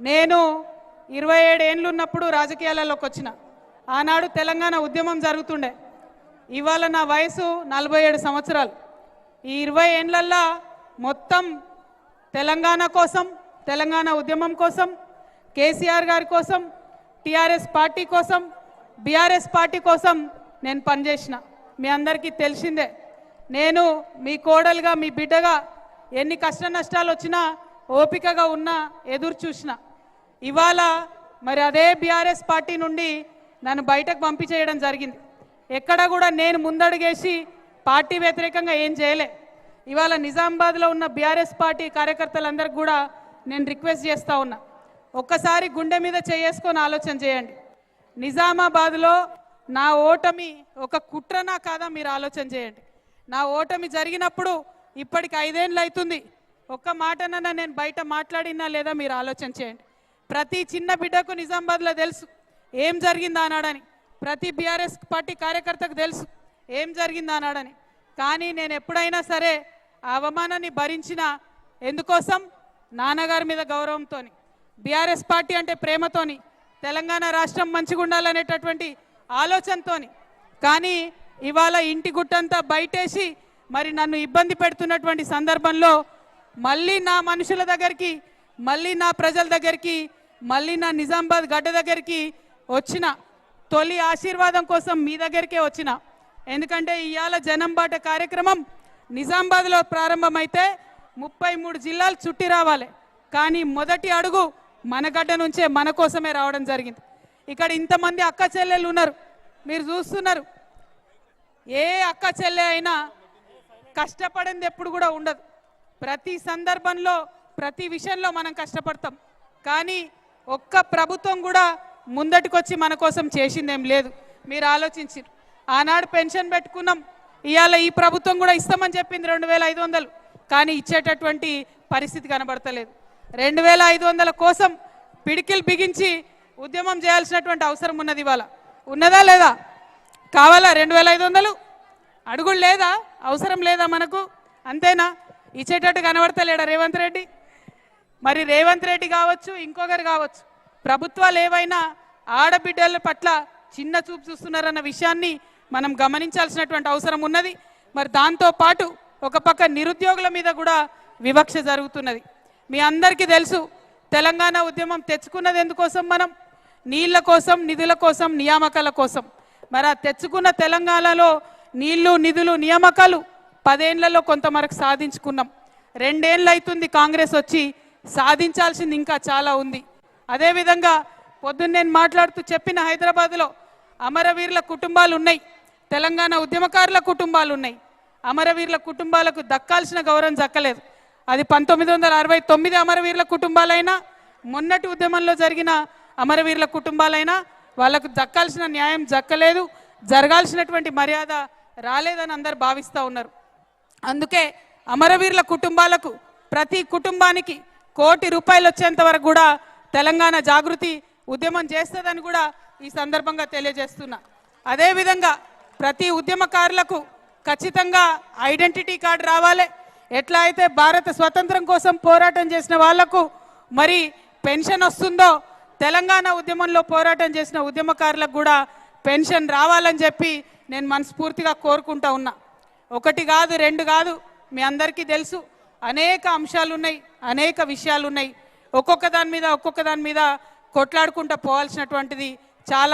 నేను 27 ఏళ్ళు ఉన్నప్పుడు రాజకీయాలలోకి వచ్చిన. ఆనాడు తెలంగాణ ఉద్యమం జరుగుతుండే. ఇవాళ నా వయసు 47 సంవత్సరాలు. ఈ 20 ఏళ్ళల్లో మొత్తం తెలంగాణ కోసం, తెలంగాణ ఉద్యమం కోసం, కేసీఆర్ గారి కోసం, టీఆర్ఎస్ పార్టీ కోసం, బీఆర్ఎస్ పార్టీ కోసం నేను పనిచేసిన. మీ అందరికీ తెలిసిందే. నేను మీ కోడలుగా, మీ బిడ్డగా ఎన్ని కష్ట నష్టాలు వచ్చినా ఓపికగా ఉన్నా, ఎదురు చూసిన. ఇవాళ మరి అదే బీఆర్ఎస్ పార్టీ నుండి నన్ను బయటకు పంపించేయడం జరిగింది. ఎక్కడ కూడా నేను ముందడుగేసి పార్టీ వ్యతిరేకంగా ఏం చేయలే. ఇవాళ నిజామాబాద్లో ఉన్న బీఆర్ఎస్ పార్టీ కార్యకర్తలందరికీ కూడా నేను రిక్వెస్ట్ చేస్తూ ఉన్నా, ఒక్కసారి గుండె మీద చేసుకొని ఆలోచన చేయండి. నిజామాబాద్లో నా ఓటమి ఒక కుట్రనా కాదా మీరు ఆలోచన చేయండి. నా ఓటమి జరిగినప్పుడు ఇప్పటికి 5 ఏళ్ళు అవుతుంది. ఒక్క మాటనన్నా నేను బయట మాట్లాడినా లేదా మీరు ఆలోచన చేయండి. ప్రతి చిన్న బిడ్డకు నిజామాబాద్లో తెలుసు ఏం జరిగిందా అన్నాడని. ప్రతి బీఆర్ఎస్ పార్టీ కార్యకర్తకు తెలుసు ఏం జరిగిందా అన్నాడని. కానీ నేను ఎప్పుడైనా సరే ఆ అవమానాన్ని భరించిన ఎందుకోసం? నాన్నగారి మీద గౌరవంతో, బీఆర్ఎస్ పార్టీ అంటే ప్రేమతోని, తెలంగాణ రాష్ట్రం మంచిగా ఉండాలనేటటువంటి ఆలోచనతో. కానీ ఇవాళ ఇంటి గుట్టంతా బయటేసి మరి నన్ను ఇబ్బంది పెడుతున్నటువంటి సందర్భంలో మళ్ళీ నా మనుషుల దగ్గరికి, మళ్ళీ నా ప్రజల దగ్గరికి, మళ్ళీ నా నిజామాబాద్ గడ్డ దగ్గరికి వచ్చిన. తొలి ఆశీర్వాదం కోసం మీ దగ్గరికే వచ్చిన. ఎందుకంటే ఇవాళ జనం బాట కార్యక్రమం నిజామాబాద్లో ప్రారంభమైతే 33 జిల్లాలు చుట్టి రావాలి. కానీ మొదటి అడుగు మన గడ్డ నుంచే మన కోసమే రావడం జరిగింది. ఇక్కడ ఇంతమంది అక్క చెల్లెళ్ళు ఉన్నారు, మీరు చూస్తున్నారు. ఏ అక్క చెల్లె అయినా కష్టపడింది ఎప్పుడు కూడా ఉండదు. ప్రతి సందర్భంలో, ప్రతి విషయంలో మనం కష్టపడతాం. కానీ ఒక్క ప్రభుత్వం కూడా ముందటికొచ్చి మన కోసం చేసిందేం లేదు. మీరు ఆలోచించారు. ఆనాడు పెన్షన్ పెట్టుకున్నాం, ఇవాళ ఈ ప్రభుత్వం కూడా ఇస్తామని చెప్పింది 2500. కానీ ఇచ్చేటటువంటి పరిస్థితి కనబడతలేదు. 2500 కోసం పిడికిలు బిగించి ఉద్యమం చేయాల్సినటువంటి అవసరం ఉన్నది. ఇవాళ ఉన్నదా లేదా? కావాలా 2500? అడుగులు లేదా? అవసరం లేదా మనకు? అంతేనా? ఇచ్చేటట్టు కనబడతలేడా రేవంత్ రెడ్డి? మరి రేవంత్ రెడ్డి కావచ్చు, ఇంకొకరు కావచ్చు, ప్రభుత్వాలు ఏవైనా ఆడబిడ్డల పట్ల చిన్న చూపు చూస్తున్నారన్న విషయాన్ని మనం గమనించాల్సినటువంటి అవసరం ఉన్నది. మరి దాంతోపాటు ఒక పక్క నిరుద్యోగుల మీద కూడా వివక్ష జరుగుతున్నది. మీ అందరికీ తెలుసు, తెలంగాణ ఉద్యమం తెచ్చుకున్నది ఎందుకోసం? మనం నీళ్ల కోసం, నిధుల కోసం, నియామకాల కోసం. మరి ఆ తెచ్చుకున్న తెలంగాణలో నీళ్లు, నిధులు, నియామకాలు 10 ఏళ్లలో కొంతవరకు సాధించుకున్నాం. 2 ఏళ్ళు అవుతుంది కాంగ్రెస్ వచ్చి, సాధించాల్సింది ఇంకా చాలా ఉంది. అదేవిధంగా పొద్దున్న నేను మాట్లాడుతూ చెప్పిన, హైదరాబాద్లో అమరవీరుల కుటుంబాలు ఉన్నాయి, తెలంగాణ ఉద్యమకారుల కుటుంబాలు ఉన్నాయి. అమరవీరుల కుటుంబాలకు దక్కాల్సిన గౌరవం దక్కలేదు. అది 1969 అమరవీరుల కుటుంబాలైనా, మొన్నటి ఉద్యమంలో జరిగిన అమరవీరుల కుటుంబాలైనా వాళ్ళకు దక్కాల్సిన న్యాయం దక్కలేదు, జరగాల్సినటువంటి మర్యాద రాలేదని అందరు భావిస్తూ ఉన్నారు. అందుకే అమరవీరుల కుటుంబాలకు, ప్రతి కుటుంబానికి ₹1 కోటి వచ్చేంత వరకు కూడా తెలంగాణ జాగృతి ఉద్యమం చేస్తుందని కూడా ఈ సందర్భంగా తెలియజేస్తున్నా. అదేవిధంగా ప్రతి ఉద్యమకారులకు ఖచ్చితంగా ఐడెంటిటీ కార్డు రావాలి. ఎట్లా అయితే భారత స్వతంత్రం కోసం పోరాటం చేసిన వాళ్లకు మరి పెన్షన్ వస్తుందో, తెలంగాణ ఉద్యమంలో పోరాటం చేసిన ఉద్యమకారులకు కూడా పెన్షన్ రావాలని చెప్పి నేను మనస్ఫూర్తిగా కోరుకుంటా ఉన్నా. 1 కాదు, 2 కాదు, మీ అందరికీ తెలుసు అనేక అంశాలు ఉన్నాయి, అనేక విషయాలు ఉన్నాయి. ఒక్కొక్క దాని మీద కొట్లాడుకుంటూ పోవాల్సినటువంటిది చాలా